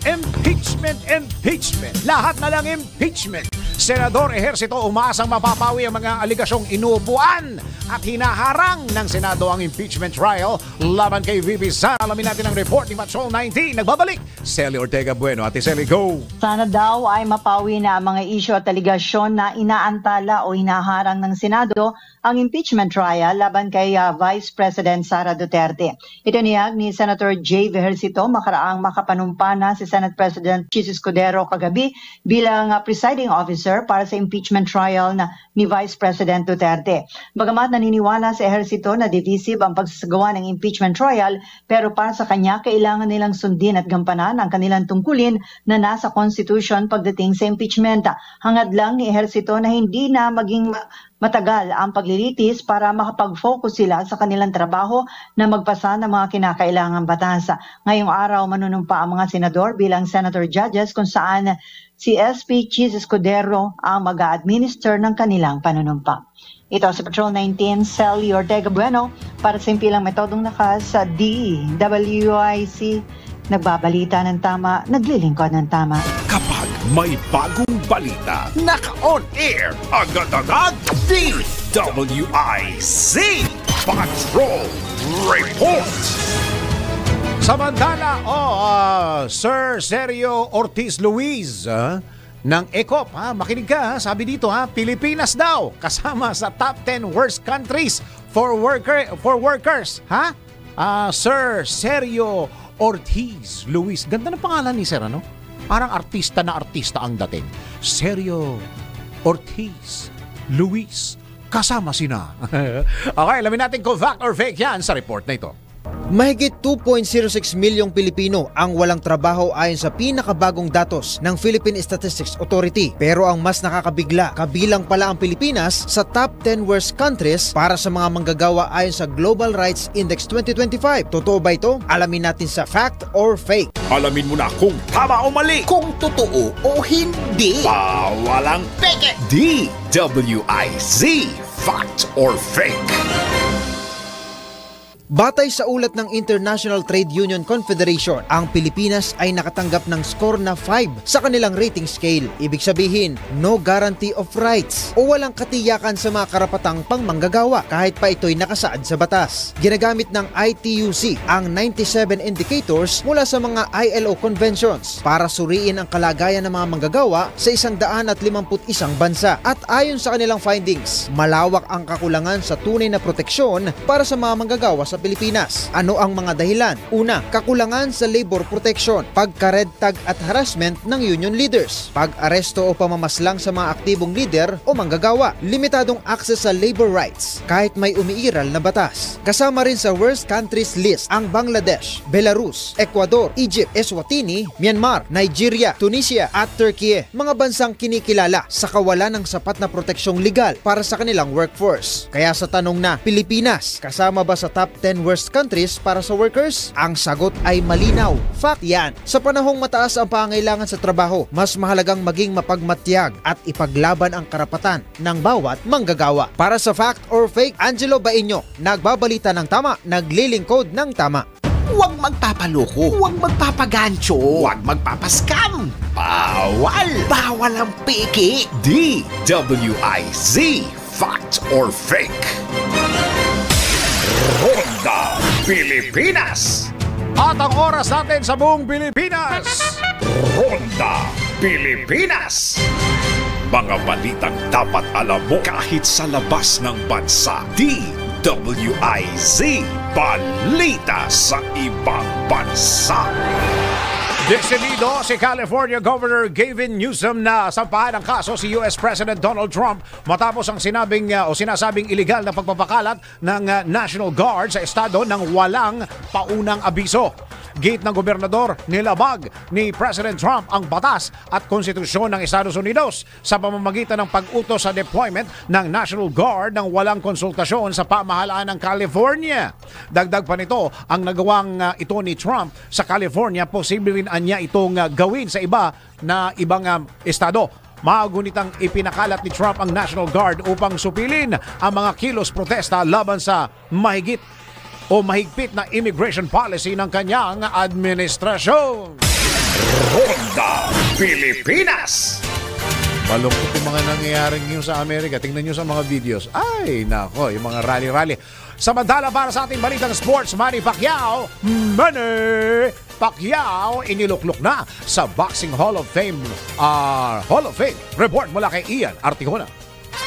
S2: Lahat na lang impeachment. Senador Ejercito umaasang mapapawi ang mga aligasyong inuupuan at hinaharang ng Senado ang impeachment trial laban kay VP Sara. Alamin natin ang report ni Patrol 19. Nagbabalik, Celi Ortega Bueno. Ate Celi, go!
S9: Sana daw ay mapawi na ang mga isyu at aligasyon na inaantala o hinaharang ng Senado ang impeachment trial laban kay Vice President Sara Duterte. Ito niyag ni Senator J. Ejercito makaraang makapanumpa na si Senate President Chis Escudero kagabi bilang presiding officer para sa impeachment trial ni Vice President Duterte. Bagamat naniniwala sa Ejercito na divisive ang pagsasagawa ng impeachment trial, pero para sa kanya kailangan nilang sundin at gampanan ang kanilang tungkulin na nasa Constitution pagdating sa impeachment. Hangad lang ni Ejercito na hindi na maging matagal ang paglilitis para makapag-focus sila sa kanilang trabaho na magpasa ng mga kinakailangang batas. Ngayong araw manunumpa ang mga senador bilang senator judges kung saan si SP Chis Escudero ang mag-a-administer ng kanilang panunumpa. Ito si Patrol 19, Celi Ortega Bueno para sa Himpilang Metodong Lakas sa DWIC. Nagbabalita ng tama, naglilingkod ng tama.
S3: Kapag may bagong balita, naka-on air, agad-agad, DWIC Patrol Report.
S2: Samantala, Sir Sergio Ortiz Luis ng ECOP, makinig ka, sabi dito, Pilipinas daw kasama sa top 10 worst countries for workers. Sir Sergio Ortiz Luis. Ganda ng pangalan ni Sir, ano? Parang artista na artista ang dating. Sergio Ortiz Luis. Kasama sina. Okay, alamin natin kung fact or fake yan sa report na ito.
S11: Mahigit 2.06 milyong Pilipino ang walang trabaho ayon sa pinakabagong datos ng Philippine Statistics Authority. Pero ang mas nakakabigla, kabilang pala ang Pilipinas sa top 10 worst countries para sa mga manggagawa ayon sa Global Rights Index 2025. Totoo ba ito? Alamin natin sa fact or fake.
S3: Alamin mo na kung tama o mali, kung totoo o hindi. Bawalang peke. DWIC Fact or Fake.
S11: Batay sa ulat ng International Trade Union Confederation, ang Pilipinas ay nakatanggap ng score na 5 sa kanilang rating scale. Ibig sabihin, no guarantee of rights o walang katiyakan sa mga karapatang pangmanggagawa kahit pa ito'y nakasaad sa batas. Ginagamit ng ITUC ang 97 indicators mula sa mga ILO conventions para suriin ang kalagayan ng mga manggagawa sa 151 bansa. At ayon sa kanilang findings, malawak ang kakulangan sa tunay na proteksyon para sa mga manggagawa sa Pilipinas. Ano ang mga dahilan? Una, kakulangan sa labor protection, pagka-red tag at harassment ng union leaders, pag-aresto o pamamaslang sa mga aktibong leader o manggagawa, limitadong access sa labor rights kahit may umiiral na batas. Kasama rin sa worst countries list ang Bangladesh, Belarus, Ecuador, Egypt, Eswatini, Myanmar, Nigeria, Tunisia at Turkey, mga bansang kinikilala sa kawalan ng sapat na proteksyong legal para sa kanilang workforce. Kaya sa tanong na, Pilipinas, kasama ba sa top 10 worst countries para sa workers? Ang sagot ay malinaw. Fact yan. Sa panahong mataas ang pangailangan sa trabaho, mas mahalagang maging mapagmatyag at ipaglaban ang karapatan ng bawat manggagawa. Para sa fact or fake, Angelo Bainyo, nagbabalita ng tama, naglilingkod ng tama.
S3: Huwag magpapaloko, huwag magpapagancho, huwag magpapascam. Bawal! Bawal ang peke. DWIC Fact or Fake. Ronda Pilipinas.
S2: At ang oras natin sa buong Pilipinas.
S3: Ronda Pilipinas. Mga balitang dapat alam mo kahit sa labas ng bansa. DWIZ Balita sa ibang bansa.
S2: Desidido si California Governor Gavin Newsom na sampahan ng kaso si US President Donald Trump matapos ang sinasabing iligal na pagpapakalat ng National Guard sa estado ng walang paunang abiso. Gate ng gobernador, nilabag ni President Trump ang batas at konstitusyon ng Estados Unidos sa pamamagitan ng pag-utos sa deployment ng National Guard ng walang konsultasyon sa pamahalaan ng California. Dagdag pa nito, ang nagawang ito ni Trump sa California, posible rin anya itong gawin sa ibang estado. Magunitang ipinakalat ni Trump ang National Guard upang supilin ang mga kilos protesta laban sa mahigpit na immigration policy ng kanyang administrasyon.
S3: Ronda Pilipinas.
S2: Malungkot yung mga nangyayaring yun sa Amerika. Tingnan nyo sa mga videos. Ay, nako, yung mga rally-rally. Samantala para sa ating balitang sports, Manny Pacquiao iniluklok na sa Boxing Hall of Fame. Report mula kay Ian Articona.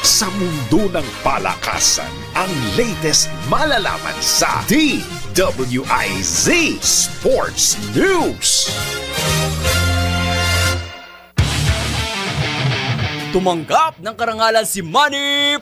S3: Sa mundo ng palakasan, ang latest malalaman sa DWIZ Sports News.
S12: Tumanggap ng karangalan si Manny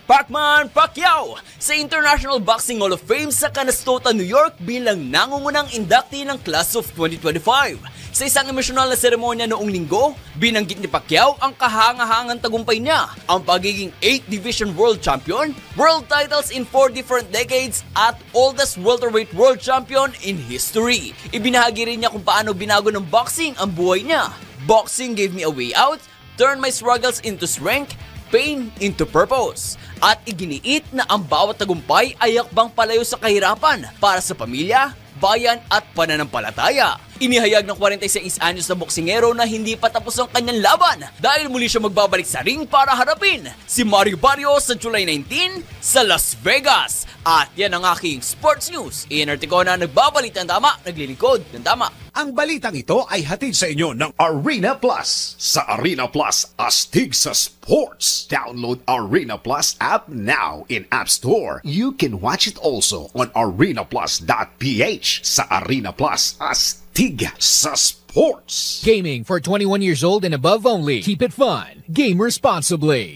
S12: Pacquiao sa International Boxing Hall of Fame sa Canastota, New York bilang nangungunang inductee ng Class of 2025. Sa isang emosyonal na seremonya noong linggo, binanggit ni Pacquiao ang kahangahangang tagumpay niya, ang pagiging 8th Division World Champion, world titles in 4 different decades at oldest welterweight world champion in history. Ibinahagi rin niya kung paano binago ng boxing ang buhay niya. Boxing gave me a way out, turned my struggles into strength, pain into purpose. At iginiit na ang bawat tagumpay ay hakbang palayo sa kahirapan para sa pamilya, bayan at pananampalataya. Inihayag ng 46 anyos na boksingero na hindi pa tapos ang kanyang laban dahil muli siya magbabalik sa ring para harapin si Mario Barrios sa July 19 sa Las Vegas. At yan ang aking sports news. Ian Articona, nagbabalit ng tama, naglilingkod ng tama.
S3: Ang balitang ito ay hatid sa inyo ng Arena Plus. Sa Arena Plus, astig sa sports. Download Arena Plus app now in App Store. You can watch it also on arenaplus.ph. Sa Arena Plus, astig sa sports.
S13: Gaming for 21 years old and above only. Keep it fun. Game responsibly.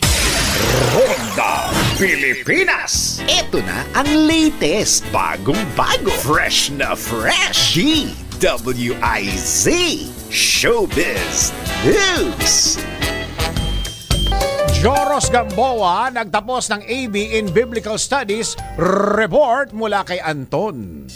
S3: Ronda Pilipinas. Ito na ang latest, bagong-bago, fresh na fresh. DWIZ Showbiz News.
S2: Joros Gamboa nagtapos ng AB in Biblical Studies. Report mula kay Anton.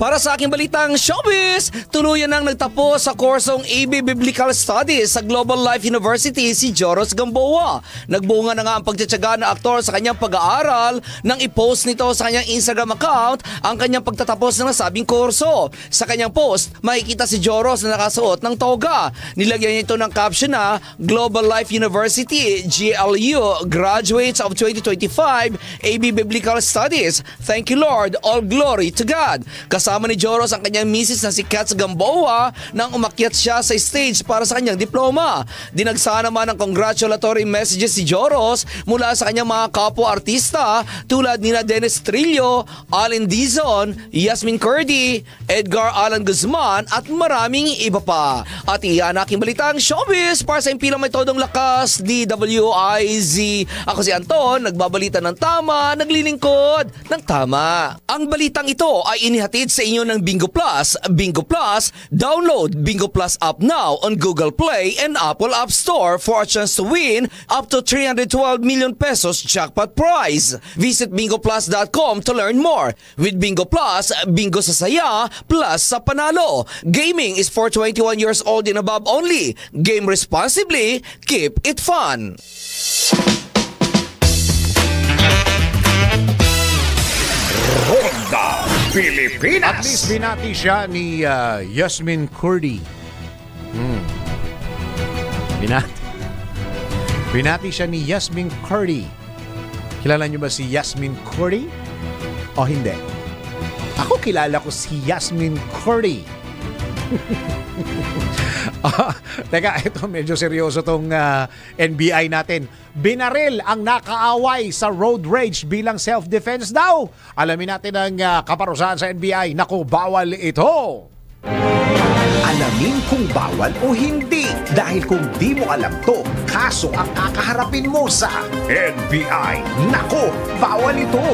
S14: Para sa aking balitang showbiz, tuluyan nang nagtapos sa kursong AB Biblical Studies sa Global Life University si Joros Gamboa. Nagbunga na nga ang pagtsatsaga na aktor sa kanyang pag-aaral nang i-post nito sa kanyang Instagram account ang kanyang pagtatapos ng nasabing kurso. Sa kanyang post, makikita si Joros na nakasuot ng toga. Nilagyan niya ito ng caption na Global Life University GLU Graduates of 2025 AB Biblical Studies. Thank you Lord, all glory to God. Kasama ni Joros ang kanyang misis na si Katz Gamboa nang umakyat siya sa stage para sa kanyang diploma. Dinagsa naman ng congratulatory messages si Joros mula sa kanyang mga kapwa-artista tulad nina Dennis Trillo, Allen Dizon, Yasmin Curdy, Edgar Alan Guzman at maraming iba pa. At iyan aking balitang showbiz para sa impilang may todong lakas, DWIZ. Ako si Anton, nagbabalita ng tama, naglilingkod ng tama. Ang balitang ito ay inihatid sa inyo ng Bingo Plus. Bingo Plus, download Bingo Plus app now on Google Play and Apple App Store for a chance to win up to 312 million pesos jackpot prize. Visit bingoplus.com to learn more. With Bingo Plus, bingo sa saya plus sa panalo. Gaming is for 21 years old and above only. Game responsibly, keep it fun.
S3: Ronda Pilipinas.
S2: At least binati siya ni Yasmin Curdy. Binati siya ni Yasmin Curdy. Kilala niyo ba si Yasmin Curdy? O hindi? Ako kilala ko si Yasmin Curdy. Teka, ito medyo seryoso tong NBI natin. Binaril ang nakaaway sa road rage bilang self-defense daw. Alamin natin ang kaparusahan sa NBI. Naku, bawal ito.
S3: Alamin kung bawal o hindi. Dahil kung di mo alam to, kaso ang kakaharapin mo sa NBI. Nako, bawal ito.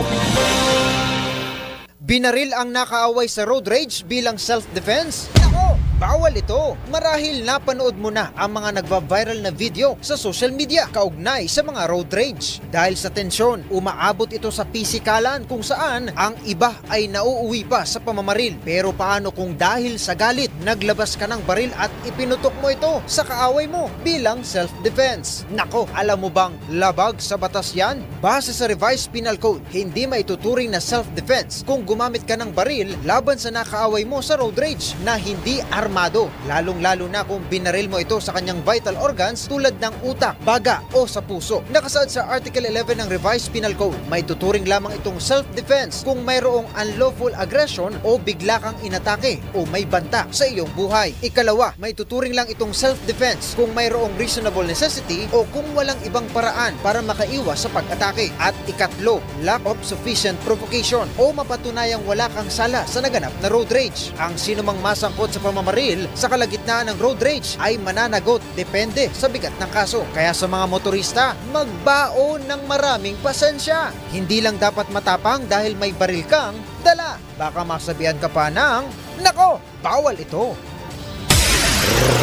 S11: Binaril ang nakaaway sa road rage bilang self-defense? Nako, bawal ito. Marahil napanood mo na ang mga nagva-viral na video sa social media kaugnay sa mga road rage. Dahil sa tensyon, umaabot ito sa pisikalan kung saan ang iba ay nauuwi pa sa pamamaril. Pero paano kung dahil sa galit, naglabas ka ng baril at ipinutok mo ito sa kaaway mo bilang self-defense? Nako, alam mo bang labag sa batas yan? Base sa Revised Penal Code, hindi maituturing na self-defense kung gumamit ka ng baril laban sa nakaaway mo sa road rage na hindi armado, lalong-lalo na kung binaril mo ito sa kanyang vital organs tulad ng utak, baga o sa puso. Nakasaad sa Article 11 ng Revised Penal Code, may tuturing lamang itong self-defense kung mayroong unlawful aggression o bigla kang inatake o may banta sa iyong buhay. Ikalawa, may tuturing lang itong self-defense kung mayroong reasonable necessity o kung walang ibang paraan para makaiwas sa pag-atake. At ikatlo, lack of sufficient provocation o mapatunayang wala kang sala sa naganap na road rage. Ang sinumang masangkot sa pamamaril sa kalagitnaan ng road rage ay mananagot depende sa bigat ng kaso. Kaya sa mga motorista, magbaon ng maraming pasensya. Hindi lang dapat matapang dahil may baril kang dala. Baka masabihan ka pa ng, nako, bawal ito.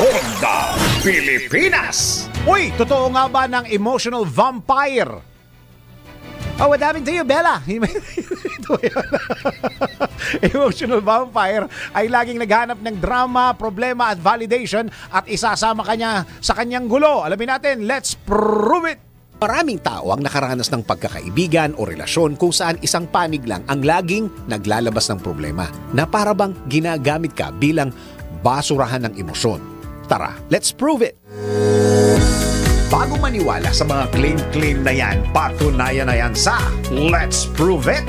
S3: Ronda Pilipinas.
S2: Uy, totoo nga ba ng emotional vampire? Oh, what happened to you, Bella? Emotional vampire ay laging naghanap ng drama, problema at validation at isasama kanya sa kanyang gulo. Alamin natin, let's prove it!
S3: Maraming tao ang nakaranas ng pagkakaibigan o relasyon kung saan isang panig lang ang laging naglalabas ng problema na para bang ginagamit ka bilang basurahan ng emosyon. Tara, let's prove it! Bago maniwala sa mga claim-claim na yan, patunayan na yan sa Let's Prove It!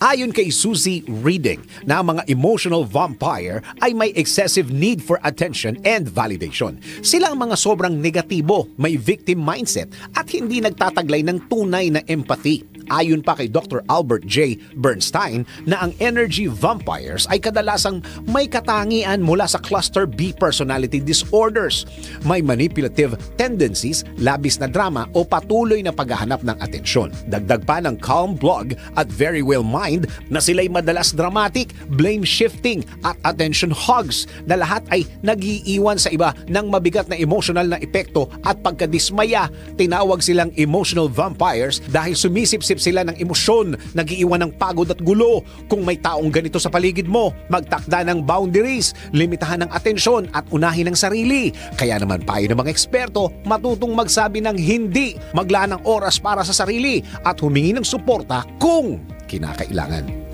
S3: Ayon kay Susie Reading na ang mga emotional vampire ay may excessive need for attention and validation. Sila ang mga sobrang negatibo, may victim mindset at hindi nagtataglay ng tunay na empathy. Ayon pa kay Dr. Albert J. Bernstein na ang energy vampires ay kadalasang may katangian mula sa cluster B personality disorders. May manipulative tendencies, labis na drama o patuloy na paghahanap ng atensyon. Dagdag pa ng Calm Blog at Very Well Mind na sila'y madalas dramatic, blame shifting at attention hogs na lahat ay nagiiwan sa iba ng mabigat na emotional na epekto at pagkadismaya. Tinawag silang emotional vampires dahil sumisipsip sila ng emosyon, nagiiwan ng pagod at gulo. Kung may taong ganito sa paligid mo, magtakda ng boundaries, limitahan ng atensyon at unahin ang sarili. Kaya naman payo ng mga eksperto, matutong magsabi ng hindi, maglaan ng oras para sa sarili at humingi ng suporta kung kinakailangan.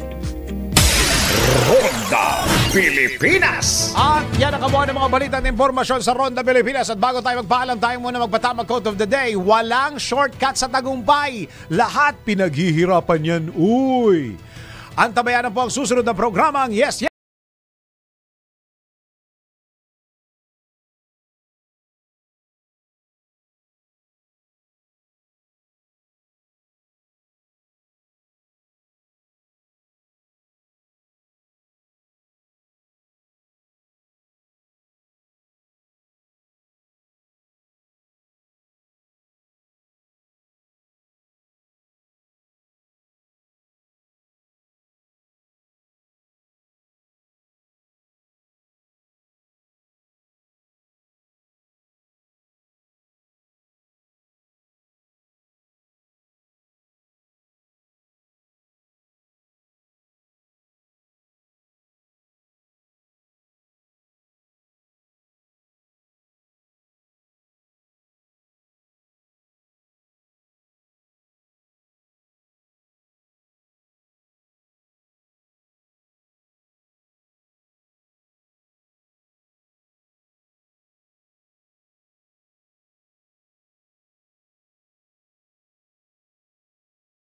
S3: Ronda Pilipinas!
S2: At yan ang kabuuan ng mga balita at impormasyon sa Ronda Pilipinas. At bago tayo magpaalam, tayo muna magpatamag quote of the day. Walang shortcut sa tagumpay. Lahat pinaghihirapan yan. Uy! Antabayanan po ang susunod na programang Yes, Yes!